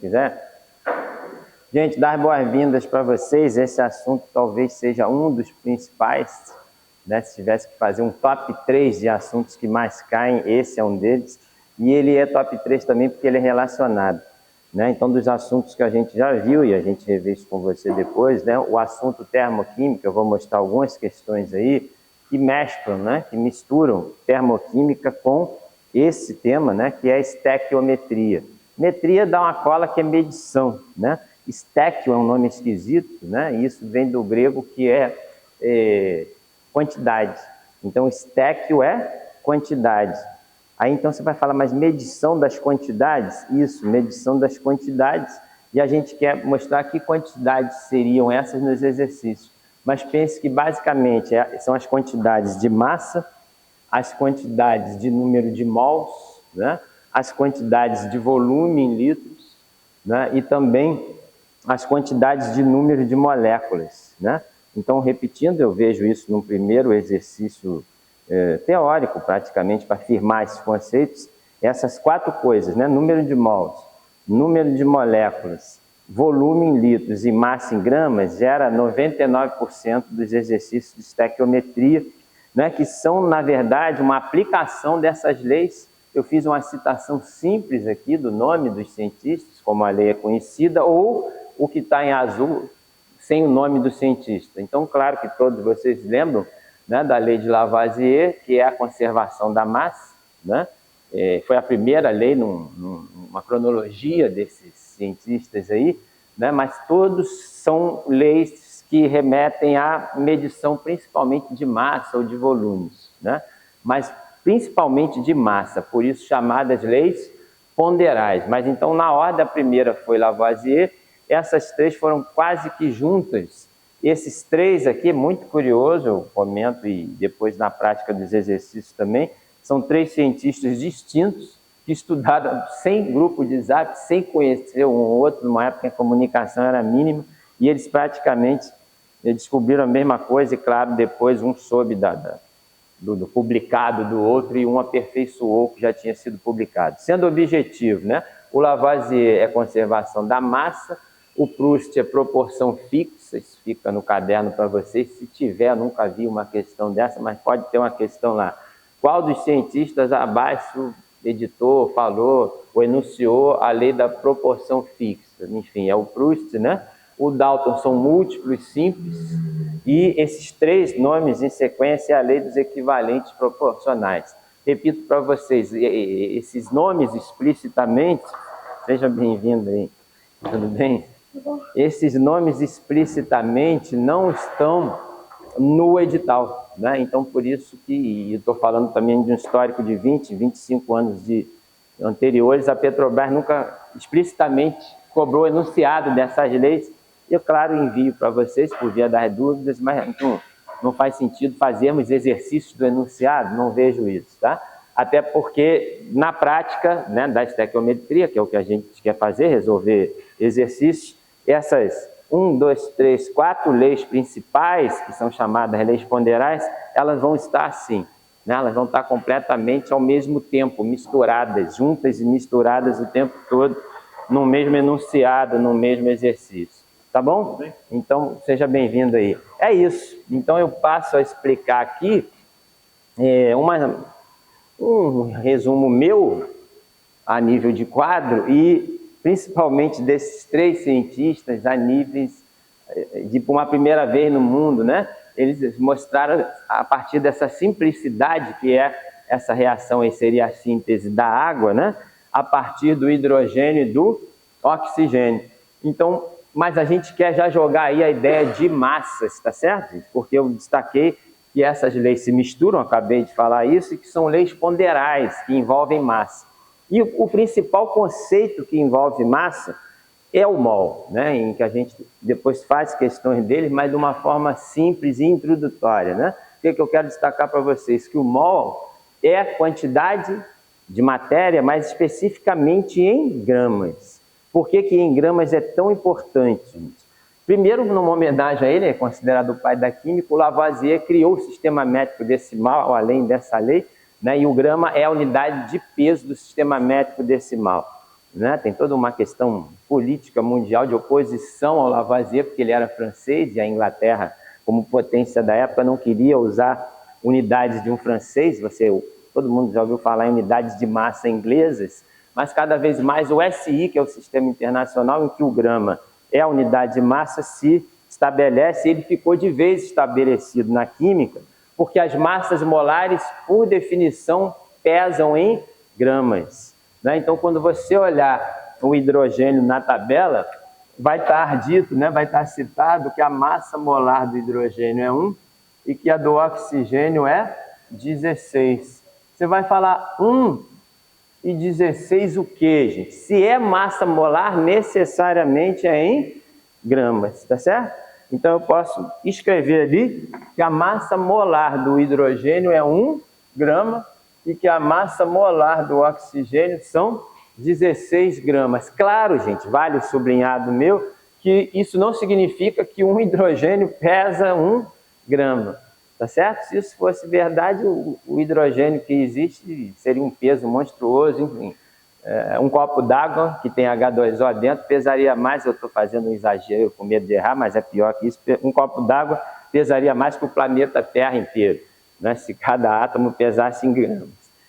quiser. Gente, dar boas-vindas para vocês. Esse assunto talvez seja um dos principais, né? Se tivesse que fazer um top 3 de assuntos que mais caem, esse é um deles. E ele é top 3 também porque ele é relacionado, né? Então, dos assuntos que a gente já viu, e a gente revê isso com você depois, né? O assunto termoquímica, eu vou mostrar algumas questões aí que mesclam, né? Que misturam termoquímica com esse tema, né? Que é a estequiometria. Metria dá uma cola que é medição, né? Estéquio é um nome esquisito, né? Isso vem do grego que é quantidade. Então, estéquio é quantidade. Aí, então, você vai falar, mas medição das quantidades? Isso, medição das quantidades. E a gente quer mostrar que quantidades seriam essas nos exercícios. Mas pense que, basicamente, são as quantidades de massa, as quantidades de número de mols, né? As quantidades de volume em litros, né? E também as quantidades de número de moléculas, né? Então, repetindo, eu vejo isso no primeiro exercício teórico, praticamente, para afirmar esses conceitos, essas 4 coisas, né? Número de mols, número de moléculas, volume em litros e massa em gramas, gera 99% dos exercícios de estequiometria, né? Que são, na verdade, uma aplicação dessas leis. Eu fiz uma citação simples aqui do nome dos cientistas, como a lei é conhecida, ou o que está em azul, sem o nome do cientista. Então, claro que todos vocês lembram, né, da lei de Lavoisier, que é a conservação da massa, né? Foi a primeira lei numa cronologia desses cientistas aí, né? Mas todos são leis que remetem à medição principalmente de massa ou de volumes, né? Mas principalmente de massa, por isso chamadas leis ponderais. Mas então, na ordem, a primeira foi Lavoisier. Essas 3 foram quase que juntas. Esses 3 aqui, muito curioso, eu comento e depois na prática dos exercícios também, são 3 cientistas distintos que estudaram sem grupo de zap, sem conhecer um ou outro, numa época em que a comunicação era mínima, e eles praticamente descobriram a mesma coisa, e claro, depois um soube do publicado do outro e um aperfeiçoou o que já tinha sido publicado. Sendo objetivo, né? O Lavoisier é conservação da massa, o Proust é proporção fixa, isso fica no caderno para vocês, se tiver, nunca vi uma questão dessa, mas pode ter uma questão lá. Qual dos cientistas abaixo editou, falou ou enunciou a lei da proporção fixa? Enfim, é o Proust, né? O Dalton são múltiplos, simples, e esses 3 nomes em sequência é a lei dos equivalentes proporcionais. Repito para vocês, esses nomes explicitamente, seja bem-vindo aí, tudo bem? Esses nomes explicitamente não estão no edital, né? Então, por isso que, estou falando também de um histórico de 20, 25 anos anteriores, a Petrobras nunca explicitamente cobrou enunciado dessas leis. Eu, claro, envio para vocês por via das dúvidas, mas não faz sentido fazermos exercícios do enunciado, não vejo isso, tá? Até porque, na prática, né, da estequiometria, que é o que a gente quer fazer, resolver exercícios, essas 1, 2, 3, 4 leis principais, que são chamadas leis ponderais, elas vão estar assim, né? Elas vão estar completamente ao mesmo tempo, misturadas, juntas e misturadas o tempo todo, no mesmo enunciado, no mesmo exercício. Tá bom? Então, seja bem-vindo aí. É isso. Então, eu passo a explicar aqui um resumo meu a nível de quadro e principalmente desses 3 cientistas a níveis de uma primeira vez no mundo, né? Eles mostraram a partir dessa simplicidade que é essa reação aí, seria a síntese da água, né? A partir do hidrogênio e do oxigênio. Então, mas a gente quer já jogar aí a ideia de massas, tá certo? Porque eu destaquei que essas leis se misturam, acabei de falar isso, e que são leis ponderais, que envolvem massa. E o principal conceito que envolve massa é o mol, né? Em que a gente depois faz questões dele, mas de uma forma simples e introdutória, né? O que eu quero destacar para vocês? Que o mol é a quantidade de matéria, mas especificamente em gramas. Por que em gramas é tão importante, gente? Primeiro, numa homenagem a ele, é considerado o pai da química, o Lavoisier criou o sistema métrico decimal, além dessa lei, né? E o grama é a unidade de peso do sistema métrico decimal. né? Tem toda uma questão política mundial de oposição ao Lavoisier, porque ele era francês e a Inglaterra, como potência da época, não queria usar unidades de um francês. Todo mundo já ouviu falar em unidades de massa inglesas, mas cada vez mais o SI, que é o Sistema Internacional, em que o grama é a unidade de massa, se estabelece. Ele ficou de vez estabelecido na química, porque as massas molares, por definição, pesam em gramas, né? Então, quando você olhar o hidrogênio na tabela, vai estar dito, né, vai estar citado que a massa molar do hidrogênio é 1 e que a do oxigênio é 16. Você vai falar 1 e 16 o quê, gente? Se é massa molar, necessariamente é em gramas, tá certo? Então eu posso escrever ali que a massa molar do hidrogênio é 1 grama e que a massa molar do oxigênio são 16 gramas. Claro, gente, vale o sublinhado meu, que isso não significa que um hidrogênio pesa 1 grama, tá certo? Se isso fosse verdade, o hidrogênio que existe seria um peso monstruoso, enfim. Um copo d'água que tem H2O dentro pesaria mais, eu estou fazendo um exagero com medo de errar, mas é pior que isso, um copo d'água pesaria mais que o planeta Terra inteiro, né, se cada átomo pesasse em gramas.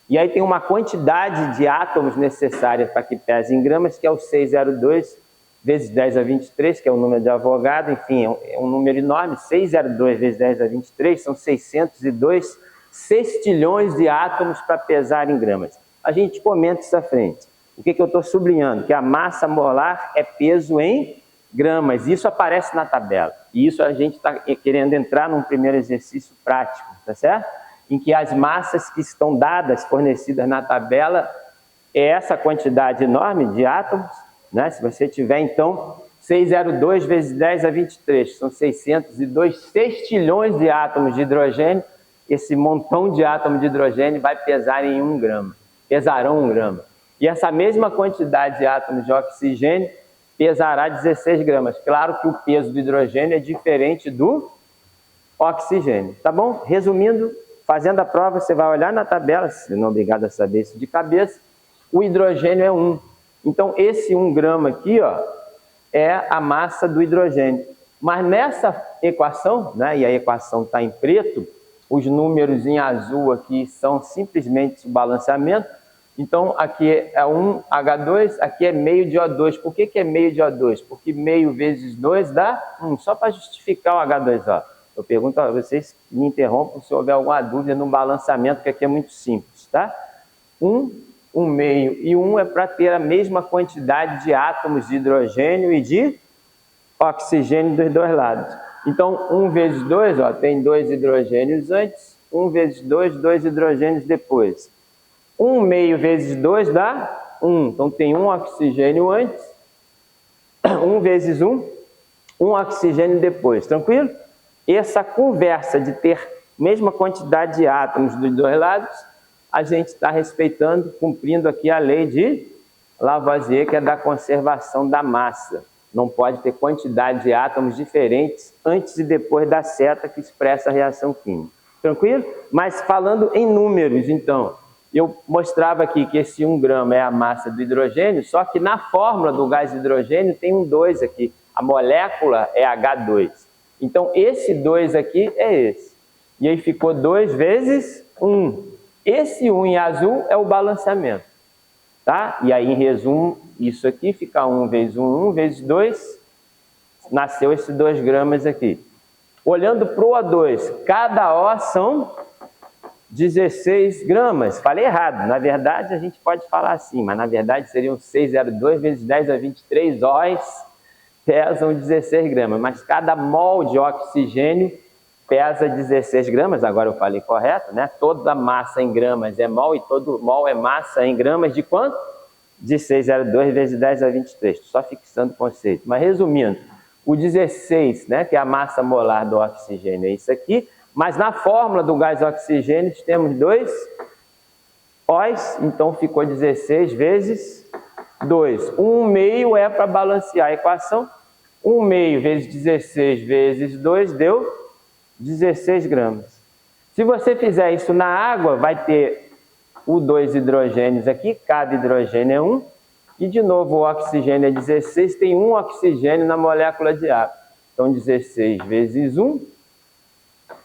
E aí tem uma quantidade de átomos necessária para que pese em gramas, que é o 602 vezes 10 a 23, que é o número de Avogadro, enfim, é um número enorme. 602 vezes 10 a 23 são 602 sextilhões de átomos para pesar em gramas. A gente comenta isso à frente. O que eu estou sublinhando? Que a massa molar é peso em gramas. Isso aparece na tabela. E isso a gente está querendo entrar num primeiro exercício prático, tá certo? Em que as massas que estão dadas, fornecidas na tabela, é essa quantidade enorme de átomos, né? Se você tiver, então, 602 vezes 10 a 23, são 602 sextilhões de átomos de hidrogênio. Esse montão de átomos de hidrogênio vai pesar em 1 grama. Pesarão 1 grama. E essa mesma quantidade de átomos de oxigênio pesará 16 gramas. Claro que o peso do hidrogênio é diferente do oxigênio, tá bom? Resumindo, fazendo a prova, você vai olhar na tabela, você não é obrigado a saber isso de cabeça, o hidrogênio é 1. Então, esse 1 grama aqui, ó, é a massa do hidrogênio. Mas nessa equação, né, e a equação está em preto, os números em azul aqui são simplesmente o balanceamento. Então, aqui é 1H2, aqui é meio de O2. Por que é meio de O2? Porque meio vezes 2 dá 1, só para justificar o H2O. Eu pergunto a vocês, me interrompam se houver alguma dúvida no balanceamento, que aqui é muito simples, tá? 1 meio e 1 é para ter a mesma quantidade de átomos de hidrogênio e de oxigênio dos dois lados. Então, 1 vezes 2, ó, tem 2 hidrogênios antes, 1 vezes 2, 2 hidrogênios depois. 1 meio vezes 2 dá 1, então tem 1 oxigênio antes, 1 vezes 1, 1 oxigênio depois, tranquilo? Essa conversa de ter a mesma quantidade de átomos dos dois lados, a gente está respeitando, cumprindo aqui a lei de Lavoisier, que é da conservação da massa. Não pode ter quantidade de átomos diferentes antes e depois da seta que expressa a reação química. Tranquilo? Mas falando em números, então, eu mostrava aqui que esse 1 grama é a massa do hidrogênio, só que na fórmula do gás hidrogênio tem um 2 aqui. A molécula é H2. Então, esse 2 aqui é esse. E aí ficou 2 vezes 1. Esse 1 em azul é o balanceamento. Tá? E aí, em resumo, isso aqui fica 1 vezes 1, 1 vezes 2, nasceu esses 2 gramas aqui. Olhando para o O2, cada O são 16 gramas. Falei errado, na verdade a gente pode falar assim, mas na verdade seriam 602 vezes 10 a 23 Os pesam 16 gramas, mas cada mol de oxigênio pesa 16 gramas, agora eu falei correto, né? Toda massa em gramas é mol e todo mol é massa em gramas de quanto? De 602 vezes 10 a 23, só fixando o conceito. Mas resumindo, o 16, né, que é a massa molar do oxigênio, é isso aqui, mas na fórmula do gás oxigênio temos 2 Os, então ficou 16 vezes 2. 1 meio é para balancear a equação, 1 meio vezes 16 vezes 2 deu 16 gramas. Se você fizer isso na água, vai ter o 2 hidrogênios aqui, cada hidrogênio é 1, E de novo o oxigênio é 16, tem um oxigênio na molécula de água. Então 16 vezes 1,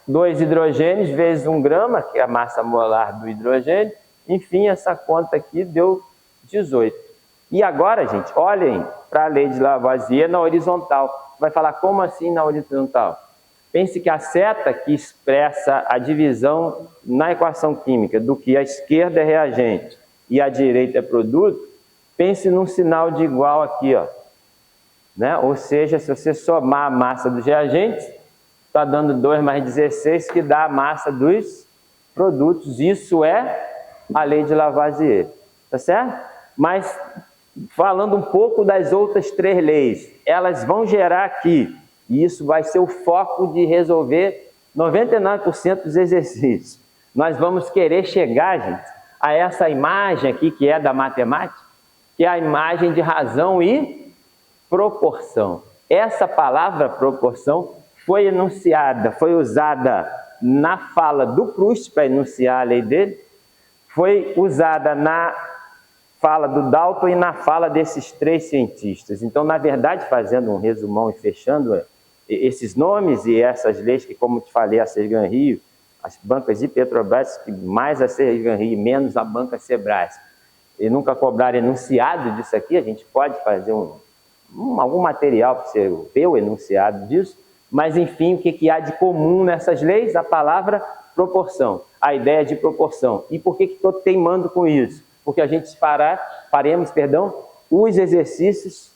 2 hidrogênios vezes 1 grama, que é a massa molar do hidrogênio. Enfim, essa conta aqui deu 18. E agora, gente, olhem para a lei de Lavoisier na horizontal. Vai falar como assim na horizontal? Pense que a seta que expressa a divisão na equação química do que a esquerda é reagente e a direita é produto, pense num sinal de igual aqui, ó. Né? Ou seja, se você somar a massa dos reagentes, está dando 2 mais 16, que dá a massa dos produtos. Isso é a lei de Lavoisier, tá certo? Mas, falando um pouco das outras 3 leis, elas vão gerar aqui, e isso vai ser o foco de resolver 99% dos exercícios. Nós vamos querer chegar, gente, a essa imagem aqui, que é da matemática, que é a imagem de razão e proporção. Essa palavra proporção foi enunciada, foi usada na fala do Proust para enunciar a lei dele, foi usada na fala do Dalton e na fala desses 3 cientistas. Então, na verdade, fazendo um resumão e fechando esses nomes e essas leis que, como te falei, a Sergan Rio, as bancas de Petrobras, que mais a Sergan Rio, menos a banca Sebrasp, e nunca cobraram enunciado disso aqui, a gente pode fazer algum material para você ver o enunciado disso, mas enfim, o que há de comum nessas leis? A palavra proporção, a ideia de proporção. E por que estou teimando com isso? Porque a gente faremos os exercícios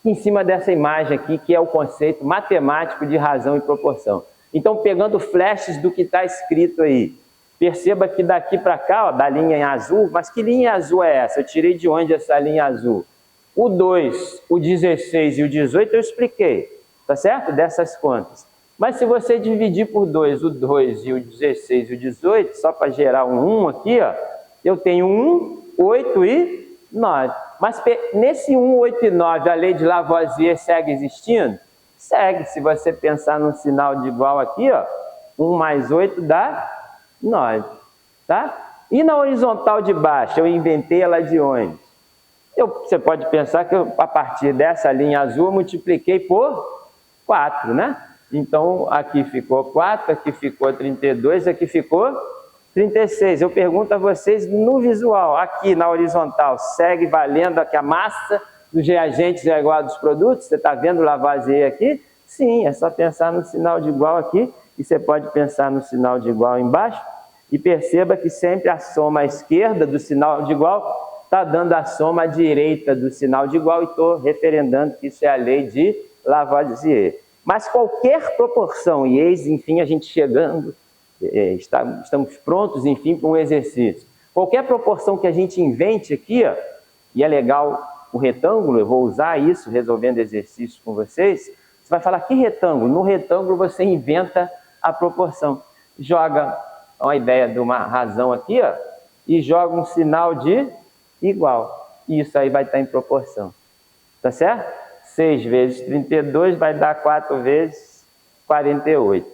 em cima dessa imagem aqui, que é o conceito matemático de razão e proporção. Então, pegando flashes do que está escrito aí, perceba que daqui para cá, ó, da linha em azul, mas que linha azul é essa? Eu tirei de onde essa linha azul? O 2, o 16 e o 18 eu expliquei, tá certo? Dessas contas. Mas se você dividir por 2, o 2 e o 16 e o 18, só para gerar um 1 aqui, ó, eu tenho 1, 8 e 9. Mas nesse 1, 8 e 9, a lei de Lavoisier segue existindo? Segue. Se você pensar num sinal de igual aqui, ó, 1 mais 8 dá 9. Tá? E na horizontal de baixo, eu inventei ela de onde? Você pode pensar que a partir dessa linha azul eu multipliquei por 4, né? Então, aqui ficou 4, aqui ficou 32, aqui ficou 36. Eu pergunto a vocês no visual, aqui na horizontal, segue valendo que a massa dos reagentes é igual a dos produtos? Você está vendo o Lavoisier aqui? Sim, é só pensar no sinal de igual aqui, e você pode pensar no sinal de igual embaixo, e perceba que sempre a soma à esquerda do sinal de igual está dando a soma à direita do sinal de igual, e estou referendando que isso é a lei de Lavoisier. Mas qualquer proporção, e eis, enfim, a gente chegando, estamos prontos, enfim, para um exercício. Qualquer proporção que a gente invente aqui, ó, e é legal o retângulo, eu vou usar isso resolvendo exercícios com vocês, você vai falar, que retângulo? No retângulo você inventa a proporção. Joga uma ideia de uma razão aqui, ó, e joga um sinal de igual. E isso aí vai estar em proporção. Tá certo? 6 vezes 32 vai dar 4 vezes 48.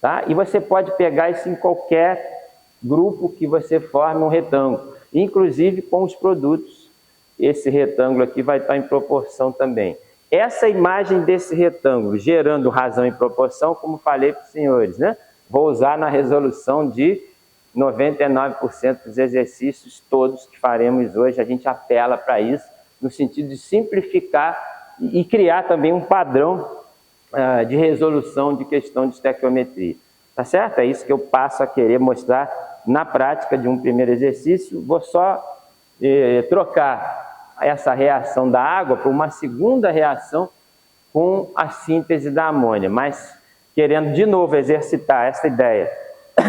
Tá? E você pode pegar isso em qualquer grupo que você forme um retângulo, inclusive com os produtos. Esse retângulo aqui vai estar em proporção também. Essa imagem desse retângulo gerando razão e proporção, como falei para os senhores, né? Vou usar na resolução de 99% dos exercícios todos que faremos hoje. A gente apela para isso, no sentido de simplificar e criar também um padrão de resolução de questão de estequiometria. Tá certo? É isso que eu passo a querer mostrar na prática de um primeiro exercício. Vou só trocar essa reação da água por uma segunda reação com a síntese da amônia, mas querendo de novo exercitar essa ideia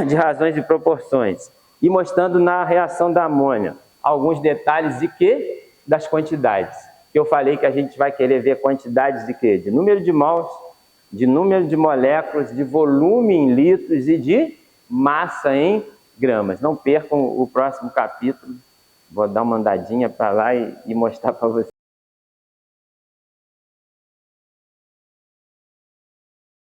de razões e proporções e mostrando na reação da amônia alguns detalhes de quê? Das quantidades. Eu falei que a gente vai querer ver quantidades de quê? De número de mols, de número de moléculas, de volume em litros e de massa em gramas. Não percam o próximo capítulo. Vou dar uma andadinha para lá e mostrar para vocês.